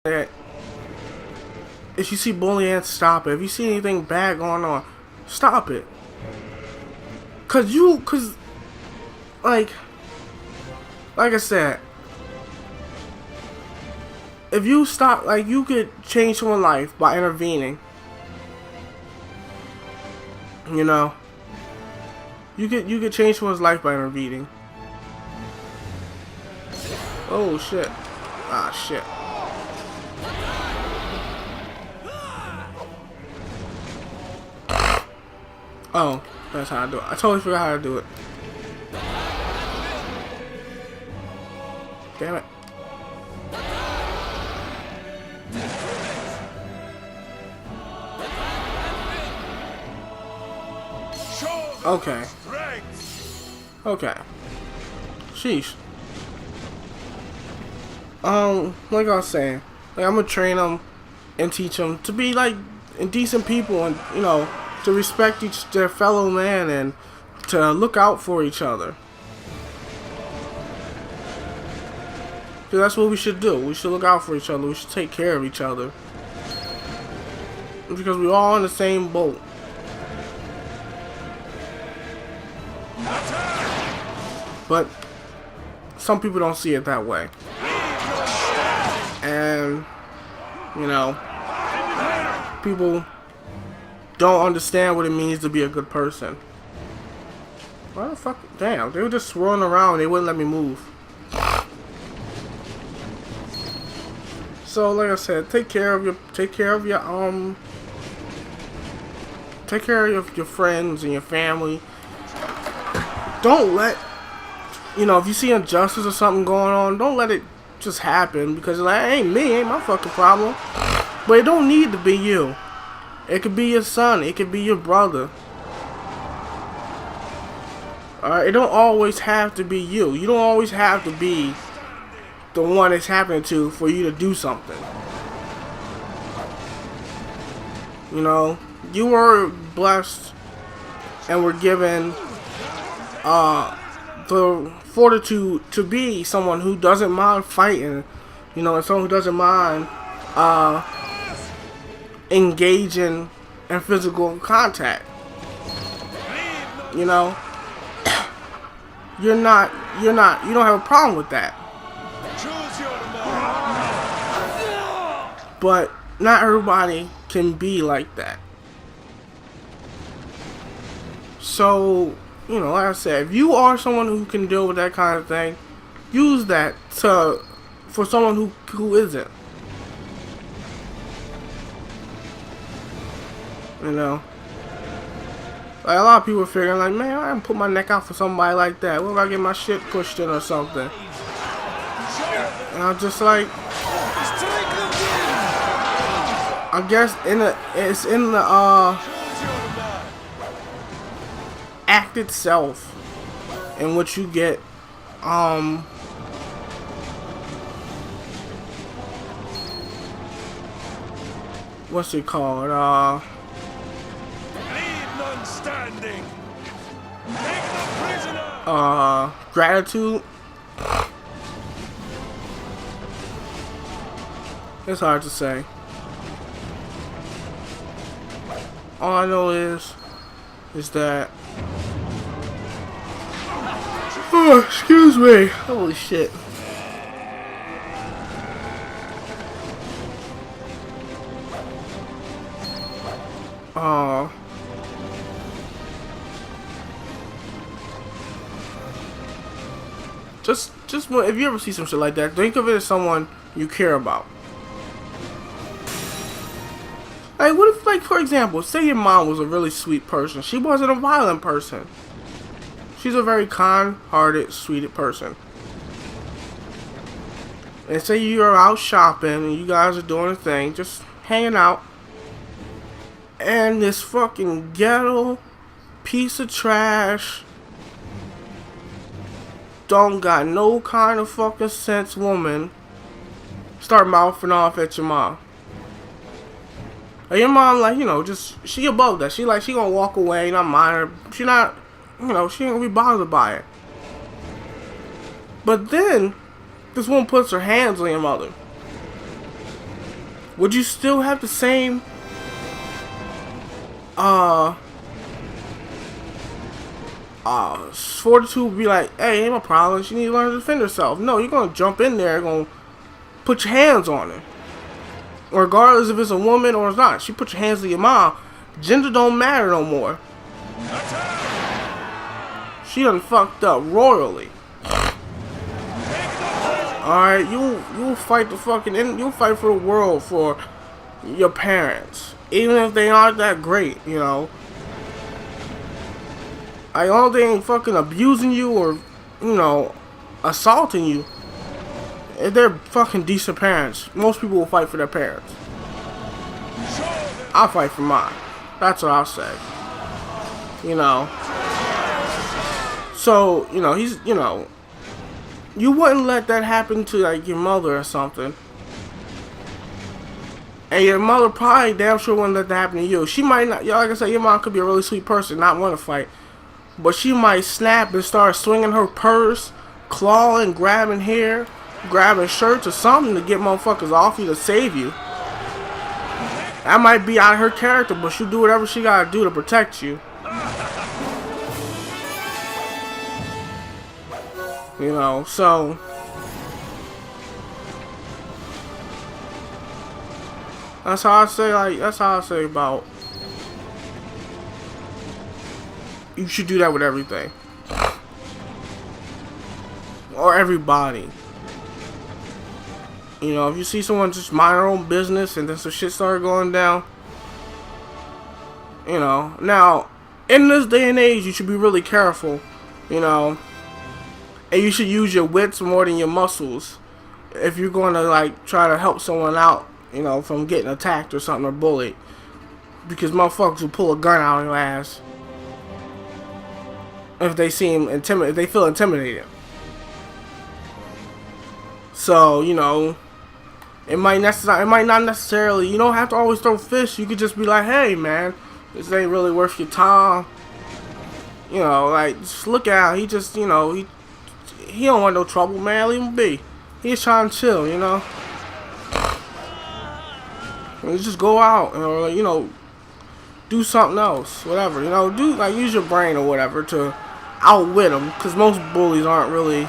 that if you see bullying, stop it. If you see anything bad going on, stop it. Cause like I said, if you stop, like, you could change someone's life by intervening. You know, you could change someone's life by intervening. Oh shit! Ah shit! Oh, that's how I do it. I totally forgot how to do it. Damn it. Okay. Okay. Sheesh. Like I was saying, like, I'm gonna train them and teach them to be like decent people, and to respect their fellow man, and to look out for each other. Because that's what we should do. We should look out for each other. We should take care of each other. Because we're all in the same boat. But some people don't see it that way. And, people don't understand what it means to be a good person. Why the fuck? Damn, they were just swirling around. They wouldn't let me move. So, like I said, take care of your friends and your family. Don't let, if you see injustice or something going on, don't let it just happen, because it's like, ain't my fucking problem. But it don't need to be you. It could be your son. It could be your brother. Alright, it don't always have to be you. You don't always have to be the one it's happening to for you to do something. You were blessed and were given the fortitude to be someone who doesn't mind fighting, and someone who doesn't mind engaging in physical contact. You don't have a problem with that. But not everybody can be like that. So, like I said, if you are someone who can deal with that kind of thing, use that for someone who isn't. Like, a lot of people are figuring, like, man, I can put my neck out for somebody like that. What if I get my shit pushed in or something? And I'm just like, I guess it's in the act itself, in which you get what's it called? Gratitude. It's hard to say. All I know is that, oh, excuse me. Holy shit. Just if you ever see some shit like that, think of it as someone you care about. Like, what if, like, for example, say your mom was a really sweet person. She wasn't a violent person. She's a very kind-hearted, sweet person. And say you're out shopping and you guys are doing a thing, just hanging out, and this fucking ghetto piece of trash, don't got no kind of fucking sense woman start mouthing off at your mom. Like, your mom, like, she above that. She gonna walk away, not mind her. She not, she ain't gonna be bothered by it. But then, this woman puts her hands on your mother. would you still have the same fortitude? Be like, hey, ain't no problem, she need to learn to defend herself. No, you're gonna jump in there, gonna put your hands on her. Regardless if it's a woman or it's not. She put your hands on your mom. Gender don't matter no more. She done fucked up royally. Alright, you'll fight the fucking, you'll fight for the world for your parents. Even if they aren't that great, you know. Like, all they ain't fucking abusing you or, you know, assaulting you. If they're fucking decent parents, most people will fight for their parents. I'll fight for mine. That's what I'll say. You know. So, you know, he's, you know, you wouldn't let that happen to, like, your mother or something. And your mother probably damn sure wouldn't let that happen to you. She might not, like I said, your mom could be a really sweet person, not want to fight. But she might snap and start swinging her purse, clawing, grabbing hair, grabbing shirts or something to get motherfuckers off you to save you. That might be out of her character, but she'll do whatever she gotta do to protect you. You know, so that's how I say, like, that's how I say about, you should do that with everything. Or everybody. You know, if you see someone just mind their own business and then some shit started going down, you know. Now, in this day and age, you should be really careful, you know. And you should use your wits more than your muscles if you're going to, like, try to help someone out, you know, from getting attacked or something or bullied. Because motherfuckers will pull a gun out on your ass if they seem intimidated, if they feel intimidated. So, you know, it might not necessarily, you don't have to always throw fists. You could just be like, hey man, this ain't really worth your time. You know, like, just look out. He just, you know, he don't want no trouble, man. Leave him be. He's trying to chill, you know. And just go out, or, you know, do something else, whatever. You know, do, like, use your brain or whatever to outwit them, because most bullies aren't really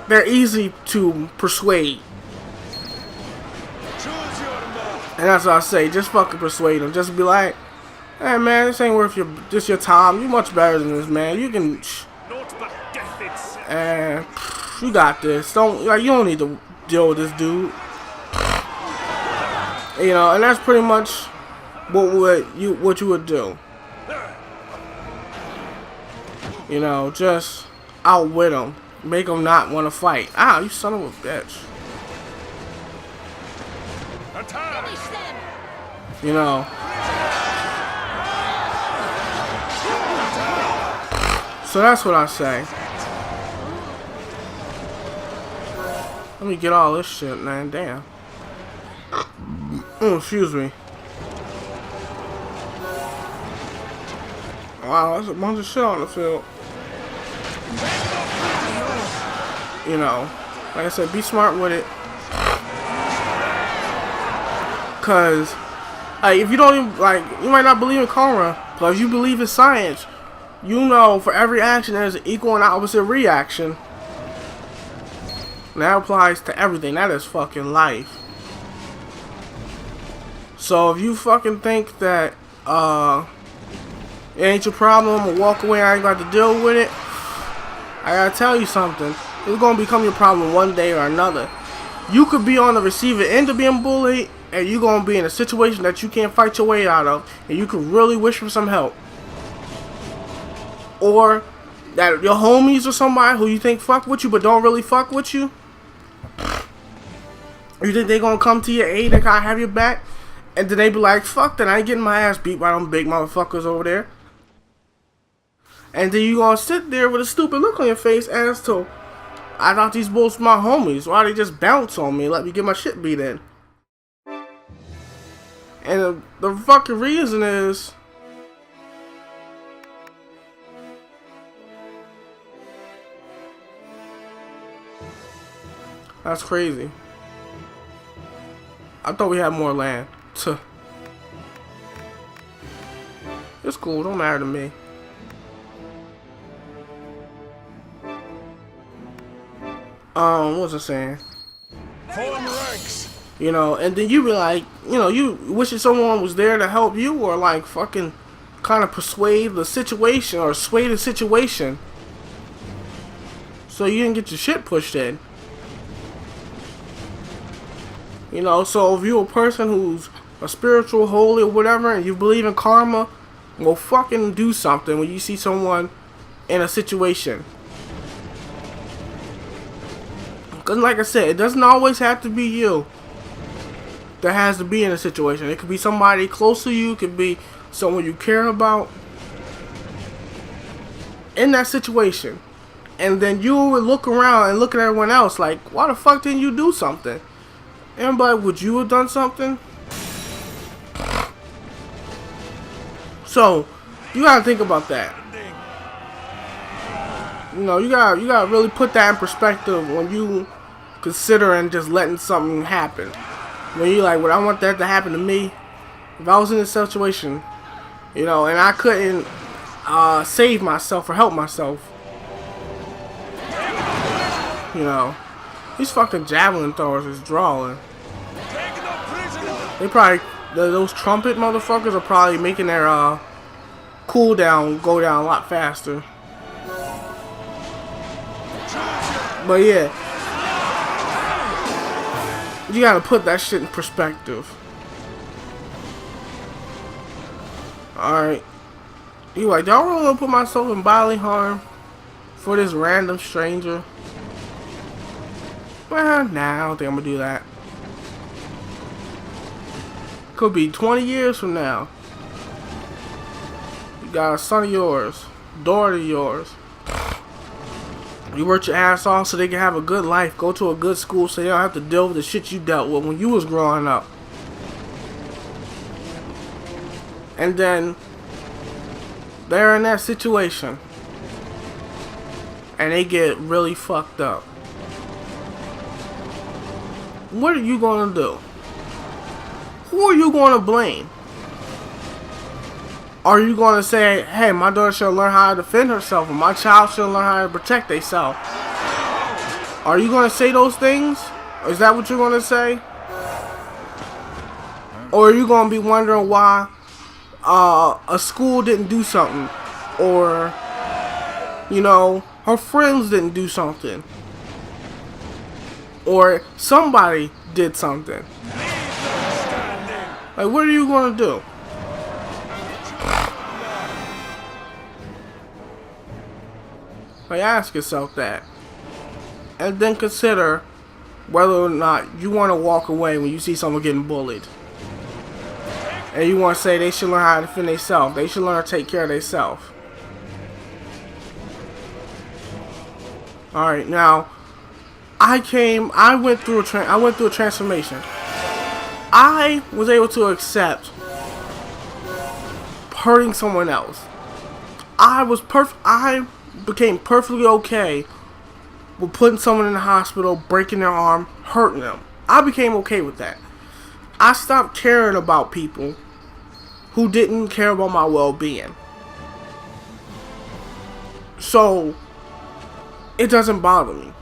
they're easy to persuade. And that's what I say, just fucking persuade them. Just be like, hey man, this ain't worth your time. You much better than this, man. You can, and you got this. You don't need to deal with this dude. You know, and that's pretty much what you would do. You know, just outwit them. Make them not want to fight. Ah, you son of a bitch. You know. So that's what I say. Let me get all this shit, man. Damn. Oh, excuse me. Wow, that's a bunch of shit on the field. You know, like I said, be smart with it. Cause, like, if you don't even, like, you might not believe in karma, but if you believe in science, you know for every action there's an equal and opposite reaction. And that applies to everything. That is fucking life. So if you fucking think that it ain't your problem or walk away, I ain't got to deal with it, I gotta tell you something. It's gonna become your problem one day or another. You could be on the receiving end of being bullied, and you're gonna be in a situation that you can't fight your way out of, and you could really wish for some help. Or that your homies or somebody who you think fuck with you but don't really fuck with you, you think they gonna come to your aid and kinda have your back, and then they be like, fuck that, I ain't getting my ass beat by them big motherfuckers over there. And then you gonna sit there with a stupid look on your face as to, I thought these bulls were my homies. Why they just bounce on me and let me get my shit beat in? And the fucking reason is, That's crazy. I thought we had more land. Tuh. It's cool, don't matter to me. What was I saying? Form ranks. You know, and then you be like, you know, you wishing someone was there to help you, or like fucking kind of persuade the situation or sway the situation so you didn't get your shit pushed in. You know, so if you're a person who's a spiritual, holy, or whatever, and you believe in karma, well, fucking do something when you see someone in a situation. Because like I said, it doesn't always have to be you that has to be in a situation. It could be somebody close to you, it could be someone you care about in that situation. And then you would look around and look at everyone else like, why the fuck didn't you do something? Everybody, would you have done something? So, you gotta think about that. You know, you gotta really put that in perspective when you considering just letting something happen. When you like, would I want that to happen to me? If I was in this situation, you know, and I couldn't save myself or help myself, you know, these fucking javelin throwers is drawing. They probably, those trumpet motherfuckers are probably making their cooldown go down a lot faster. But yeah, you gotta put that shit in perspective. Alright. You like, do I really want to put myself in bodily harm for this random stranger? Well, nah, I don't think I'm gonna do that. Could be 20 years from now. You got a son of yours, daughter of yours. You work your ass off so they can have a good life, go to a good school so they don't have to deal with the shit you dealt with when you was growing up. And then they're in that situation and they get really fucked up. What are you gonna do? Who are you gonna blame? Are you gonna say, hey, my daughter should learn how to defend herself, or my child should learn how to protect themselves? Are you gonna say those things? Is that what you're gonna say? Or are you gonna be wondering why a school didn't do something, or you know, her friends didn't do something, or somebody did something? Like, what are you gonna do? Like, ask yourself that, and then consider whether or not you want to walk away when you see someone getting bullied. And you want to say they should learn how to defend themselves. They should learn to take care of themselves. Alright, now, I went through a transformation. I was able to accept hurting someone else. I became perfectly okay with putting someone in the hospital, breaking their arm, hurting them. I became okay with that. I stopped caring about people who didn't care about my well-being. So, it doesn't bother me.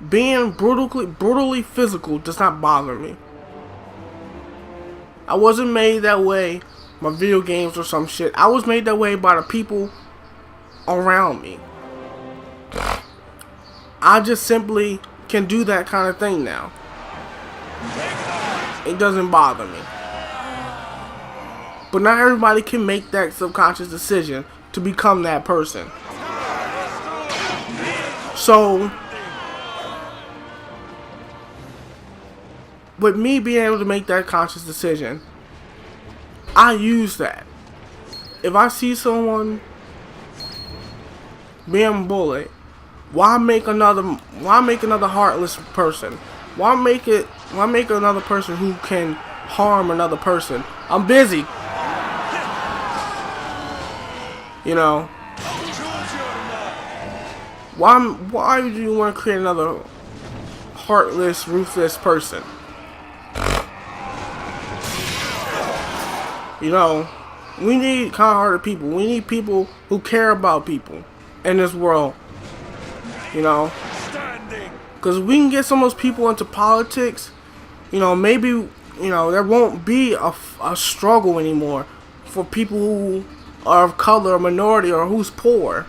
Being brutally physical does not bother me. I wasn't made that way by video games or some shit. I was made that way by the people around me. I just simply can do that kind of thing now. It doesn't bother me. But not everybody can make that subconscious decision to become that person. So, with me being able to make that conscious decision, I use that. If I see someone being bullied, why make another heartless person? Why make another person who can harm another person? I'm busy. You know. Why do you want to create another heartless, ruthless person? You know, we need kind-hearted people. We need people who care about people in this world. You know, because we can get some of those people into politics. You know, maybe, you know, there won't be a struggle anymore for people who are of color or minority or who's poor.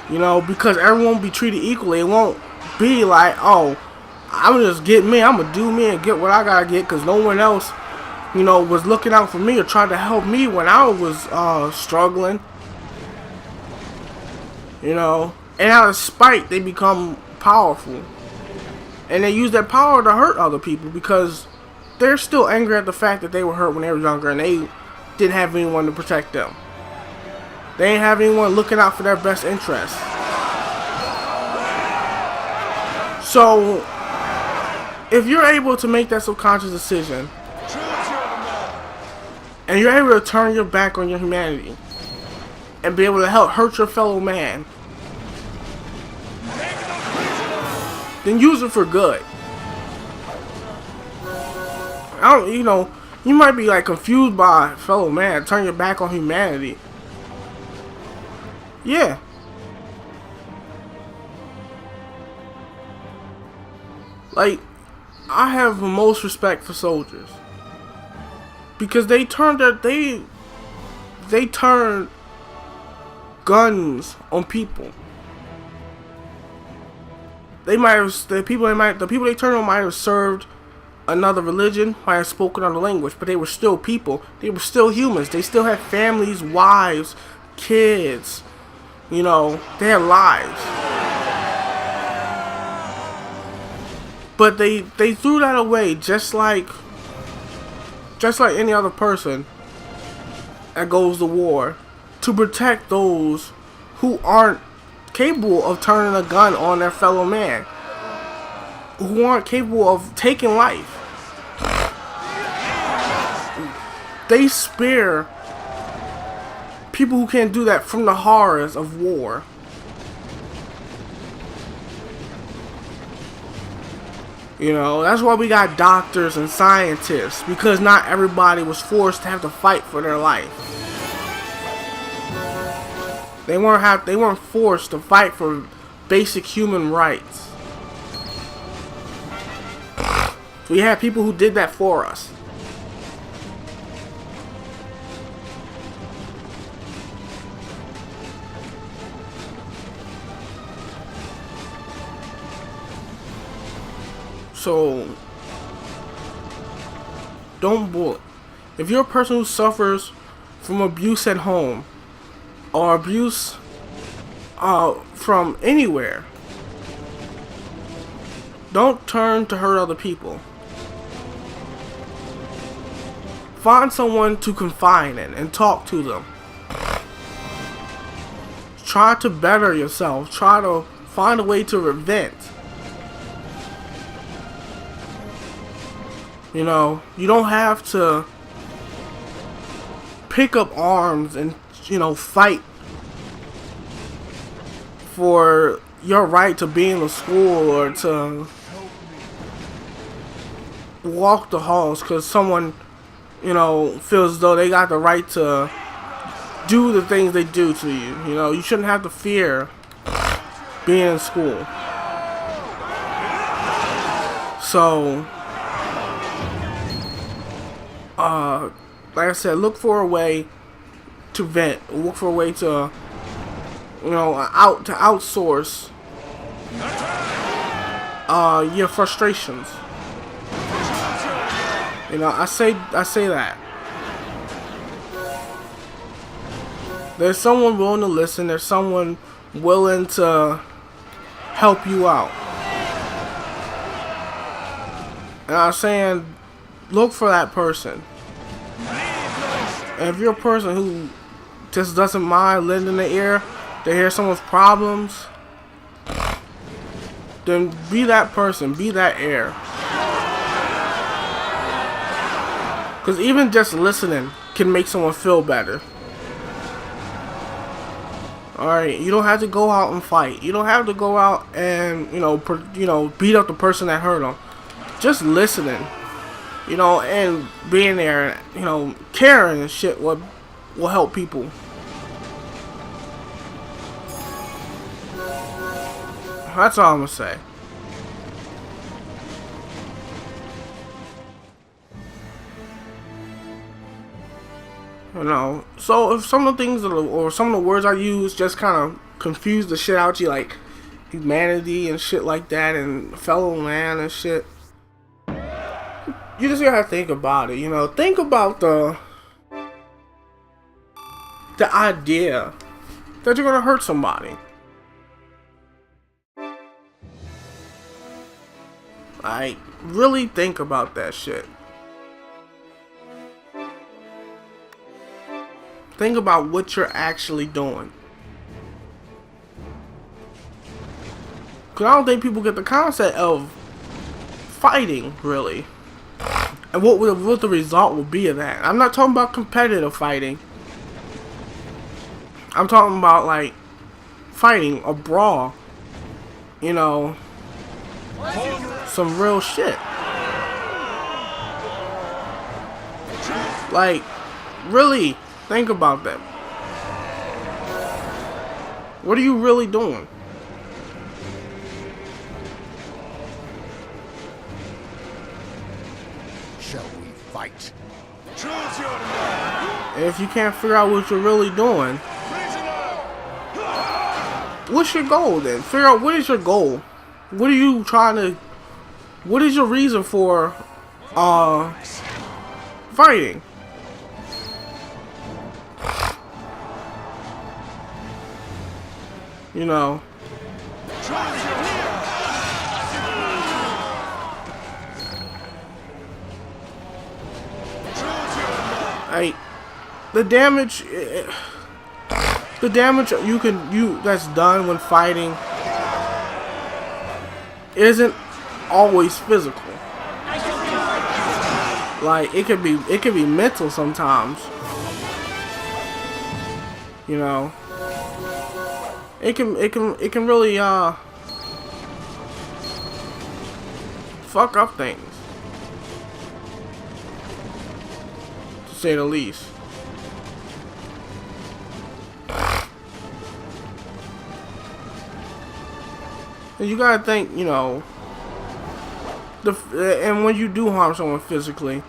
You know, because everyone will be treated equally. It won't be like, oh, I'm just get me, I'm gonna do me and get what I gotta get because no one else, you know, was looking out for me or trying to help me when I was struggling. You know, and out of spite, they become powerful. And they use that power to hurt other people because they're still angry at the fact that they were hurt when they were younger and they didn't have anyone to protect them. They ain't have anyone looking out for their best interests. So, if you're able to make that subconscious decision, and you're able to turn your back on your humanity, and be able to help hurt your fellow man, then use it for good. You know, you might be like confused by fellow man, turn your back on humanity. Yeah. Like, I have the most respect for soldiers because they turned they turned guns on people. The people they turned on might have served another religion, might have spoken another language, but they were still people. They were still humans. They still had families, wives, kids. You know, they had lives. But they threw that away just like any other person that goes to war to protect those who aren't capable of turning a gun on their fellow man, who aren't capable of taking life. They spare people who can't do that from the horrors of war. You know, that's why we got doctors and scientists, because not everybody was forced to have to fight for their life. They weren't forced to fight for basic human rights. We had people who did that for us. So, don't bully. If you're a person who suffers from abuse at home, or abuse from anywhere, don't turn to hurt other people. Find someone to confide in and talk to them. Try to better yourself. Try to find a way to prevent. You know, you don't have to pick up arms and, you know, fight for your right to be in the school or to walk the halls because someone, you know, feels as though they got the right to do the things they do to you. You know, you shouldn't have to fear being in school. So, like I said, look for a way to vent. Look for a way to, you know, outsource your frustrations. You know, I say that. There's someone willing to listen. There's someone willing to help you out. And I'm saying, look for that person. And if you're a person who just doesn't mind lending an ear to hear someone's problems, then be that person, be that ear. Because even just listening can make someone feel better. Alright, you don't have to go out and fight. You don't have to go out and, beat up the person that hurt them. Just listening, and being there, caring and shit will help people. That's all I'm gonna say. So if some of the things or some of the words I use just kind of confuse the shit out you, like humanity and shit like that, and fellow man and shit, you just gotta think about it. Think about the idea that you're gonna hurt somebody. Like, really think about that shit. Think about what you're actually doing. Because I don't think people get the concept of fighting, really. And what the result will be of that. I'm not talking about competitive fighting. I'm talking about, like, fighting, a brawl. Some real shit. Like, really think about that. What are you really doing? Shall we fight? Choose your And if you can't figure out what you're really doing, what's your goal then? Figure out what is your goal. What are you trying to... What is your reason for fighting? Like, the damage that's done when fighting isn't always physical. Like, it could be mental sometimes. It can really fuck up things, to say the least. And you gotta think, and when you do harm someone physically,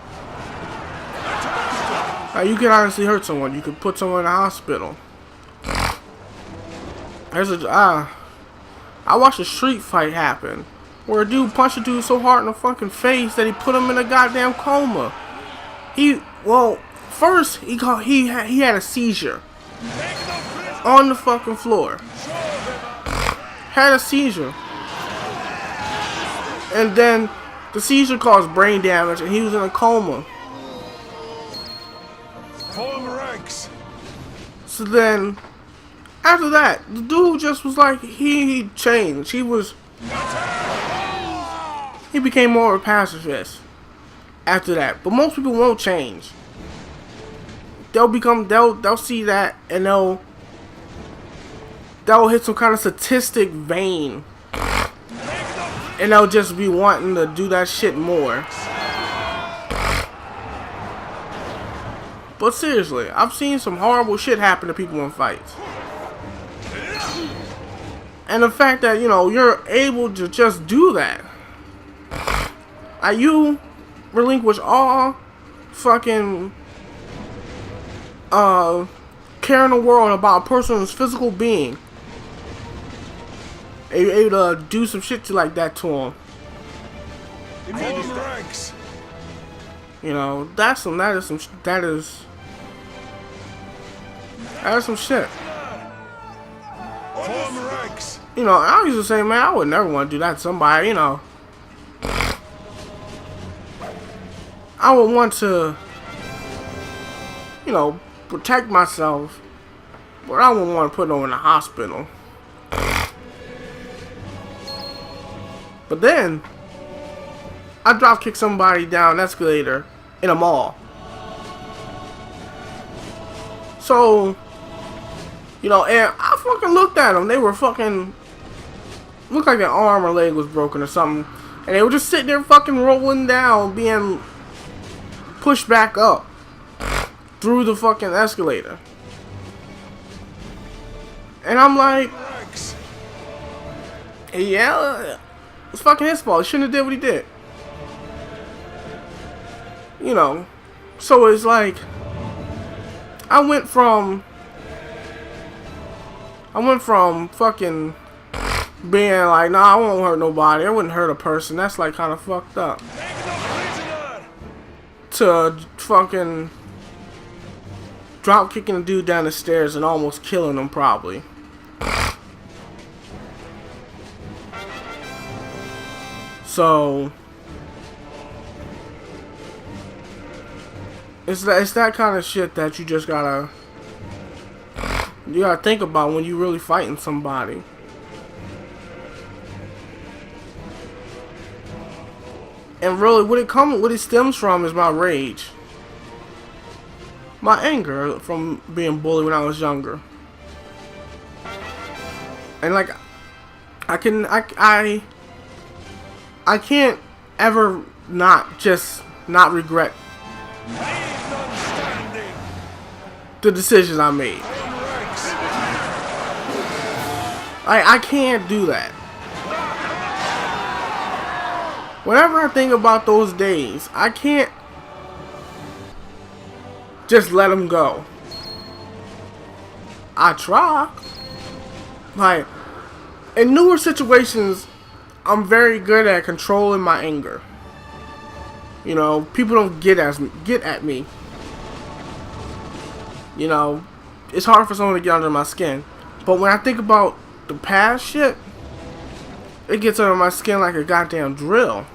you can honestly hurt someone. You could put someone in the hospital. I watched a street fight happen where a dude punched a dude so hard in the fucking face that he put him in a goddamn coma. First he had a seizure on the fucking floor. Had a seizure, and then the seizure caused brain damage, and he was in a coma. Form ranks. So then, after that, the dude just was like, he changed. He became more of a pacifist after that. But most people won't change. They'll see that, and they'll hit some kind of statistic vein, and they'll just be wanting to do that shit more. But seriously, I've seen some horrible shit happen to people in fights. And the fact that, you're able to just do that. Like, you relinquish all fucking care in the world about a person's physical being. And you're able to do some shit like that to them. Form ranks. That is some shit. Form ranks. I used to say, man, I would never want to do that to somebody, I would want to, protect myself, but I wouldn't want to put them in the hospital. But then, I drop kick somebody down an escalator in a mall. So, and I fucking looked at them. They were fucking looked like their arm or leg was broken or something, and they were just sitting there fucking rolling down, being pushed back up through the fucking escalator. And I'm like, Rex. yeah, it's fucking his fault. He shouldn't have did what he did. You know, so it's like I went from fucking being like, nah, I won't hurt nobody. I wouldn't hurt a person. That's like kind of fucked up. Take the prisoner. To fucking drop kicking a dude down the stairs and almost killing him probably. So it's that kind of shit that you just gotta think about when you really fighting somebody. And really, what it stems from is my rage, my anger from being bullied when I was younger. And like, I can't ever not regret the decisions I made. I can't do that. Whenever I think about those days, I can't just let them go. I try. Like, in newer situations, I'm very good at controlling my anger. You know, people don't get at me. You know, it's hard for someone to get under my skin. But when I think about the past shit, it gets under my skin like a goddamn drill.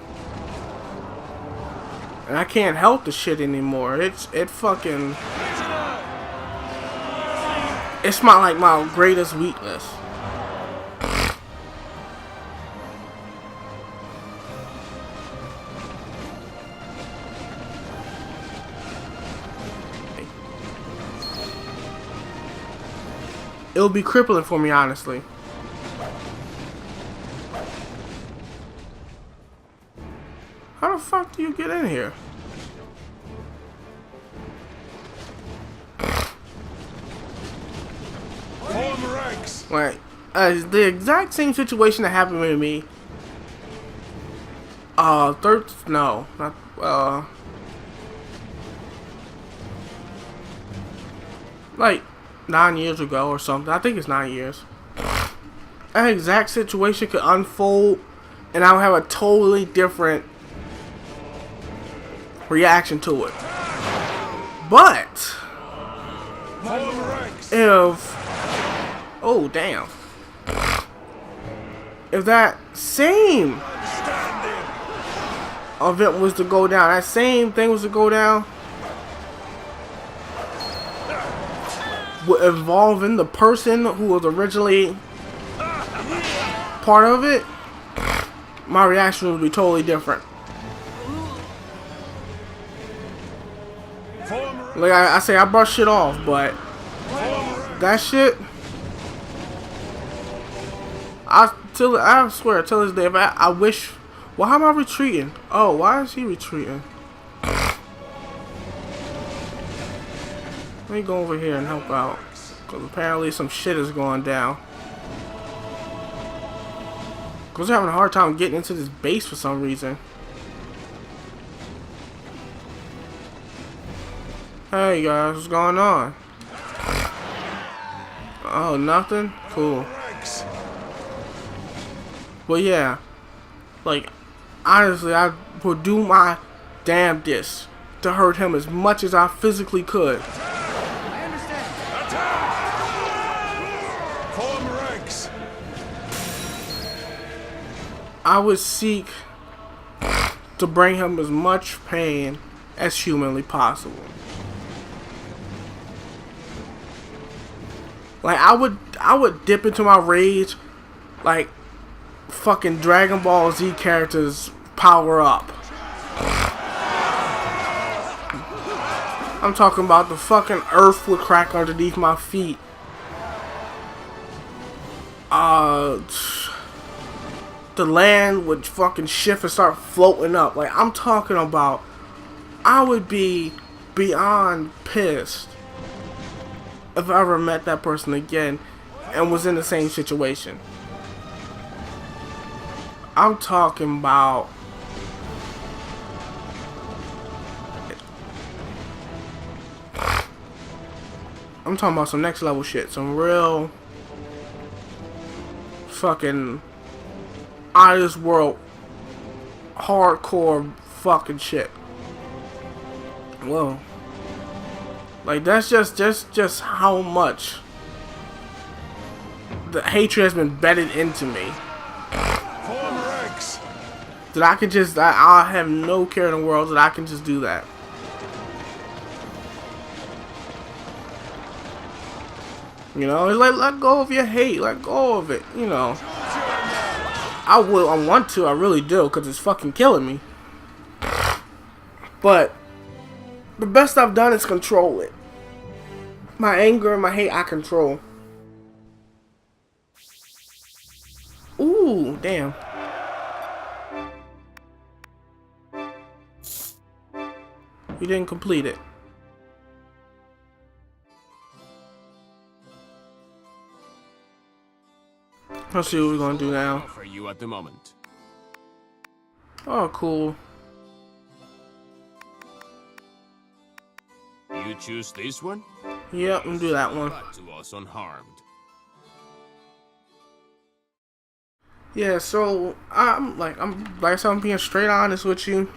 And I can't help the shit anymore. It's my greatest weakness. It'll be crippling for me, honestly. How the fuck do you get in here? Form ranks. Like, the exact same situation that happened with me. Like 9 years ago or something. I think it's 9 years. That exact situation could unfold, and I would have a totally different reaction to it. But if that same event was to go down, that same thing was to go down, involving the person who was originally part of it, my reaction would be totally different. Like I say, I brush shit off, but that shit, I swear, till this day, if I wish. Well, how am I retreating? Oh, why is he retreating? Let me go over here and help out, because apparently some shit is going down. Because they're having a hard time getting into this base for some reason. Hey guys, what's going on? Oh, nothing? Cool. But yeah, like, honestly, I would do my damnedest to hurt him as much as I physically could. I understand. Attack! Form ranks. I would seek to bring him as much pain as humanly possible. Like, I would dip into my rage like fucking Dragon Ball Z characters power up. I'm talking about the fucking earth would crack underneath my feet. uh, the land would fucking shift and start floating up. Like, I'm talking about, I would be beyond pissed if I ever met that person again and was in the same situation. I'm talking about some next level shit, some real fucking out of this world hardcore fucking shit. Whoa. Like, that's just how much the hatred has been bedded into me. That I can just, I have no care in the world that I can just do that. You know, it's like, let go of your hate, let go of it, you know. I want to, I really do, because it's fucking killing me. But the best I've done is control it. My anger and my hate, I control. Ooh, damn. We didn't complete it. Let's see what we're gonna do now. For you at the moment. Oh, cool. You choose this one? Yep, I'm gonna do that one. But to us unharmed. Yeah, so I'm being straight honest with you.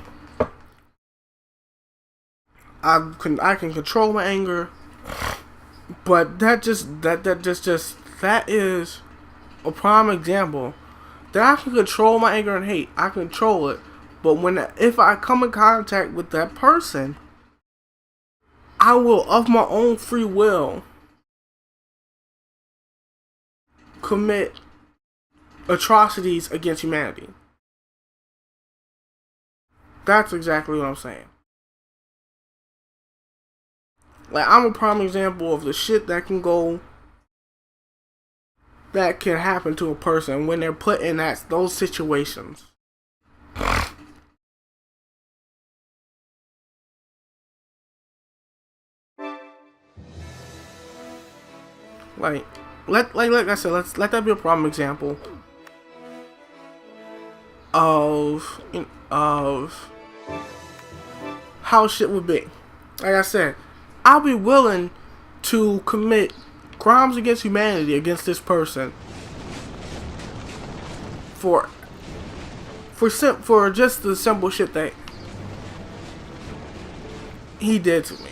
I can control my anger, but that is a prime example that I can control my anger and hate. I control it, but if I come in contact with that person, I will, of my own free will, commit atrocities against humanity. That's exactly what I'm saying. Like, I'm a prime example of the shit that can happen to a person when they're put in those situations. Like I said, let's let that be a prime example of how shit would be. Like I said, I'll be willing to commit crimes against humanity against this person for just the simple shit that he did to me.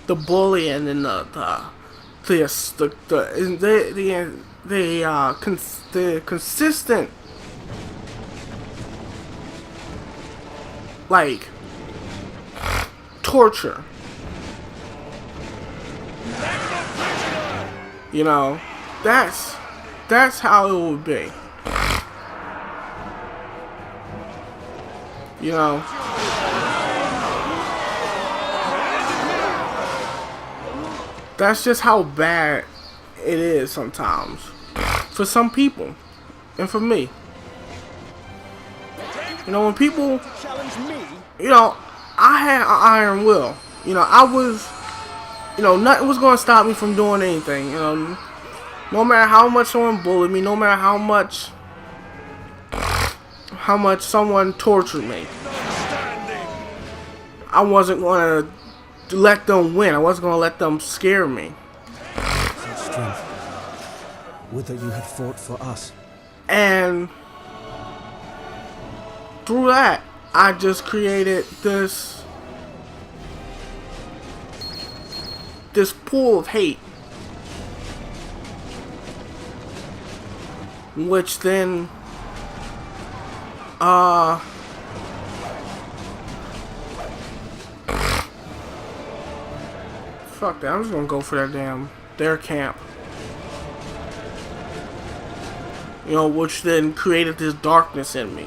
The bullying and the consistent, like, torture. You know, that's how it would be. You know, that's just how bad it is sometimes for some people, and for me. You know, when people challenge me, you know, I had an iron will. You know, nothing was going to stop me from doing anything. You know, no matter how much someone bullied me, no matter how much someone tortured me, I wasn't going to let them win. I wasn't going to let them scare me. Such strength. Would that you had fought for us. And through that, I just created this pool of hate, which then fuck that, I'm just gonna go for their camp. You know, which then created this darkness in me.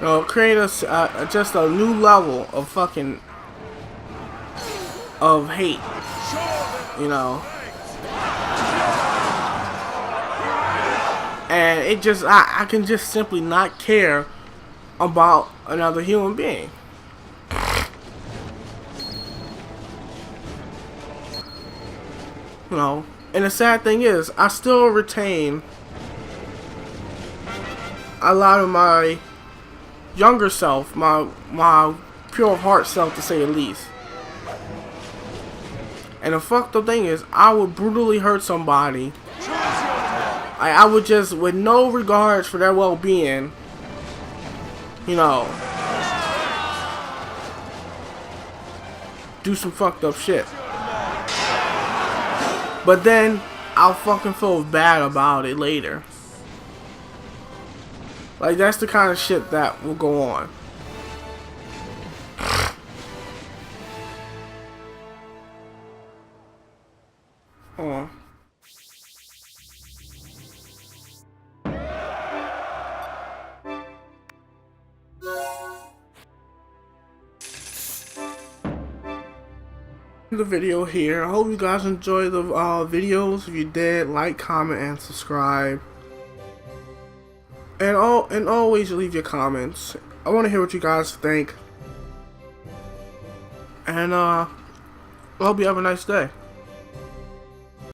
You know, create just a new level of hate. you know. And it just, I can just simply not care about another human being. You know, and the sad thing is, I still retain a lot of my younger self, my pure of heart self, to say the least. And the fucked up thing is, I would brutally hurt somebody. I would just, with no regards for their well-being, you know, do some fucked up shit. But then, I'll fucking feel bad about it later. Like, that's the kind of shit that will go on. Hold on. The video here. I hope you guys enjoy the videos. If you did, like, comment, and subscribe. And always leave your comments. I want to hear what you guys think. And I hope you have a nice day.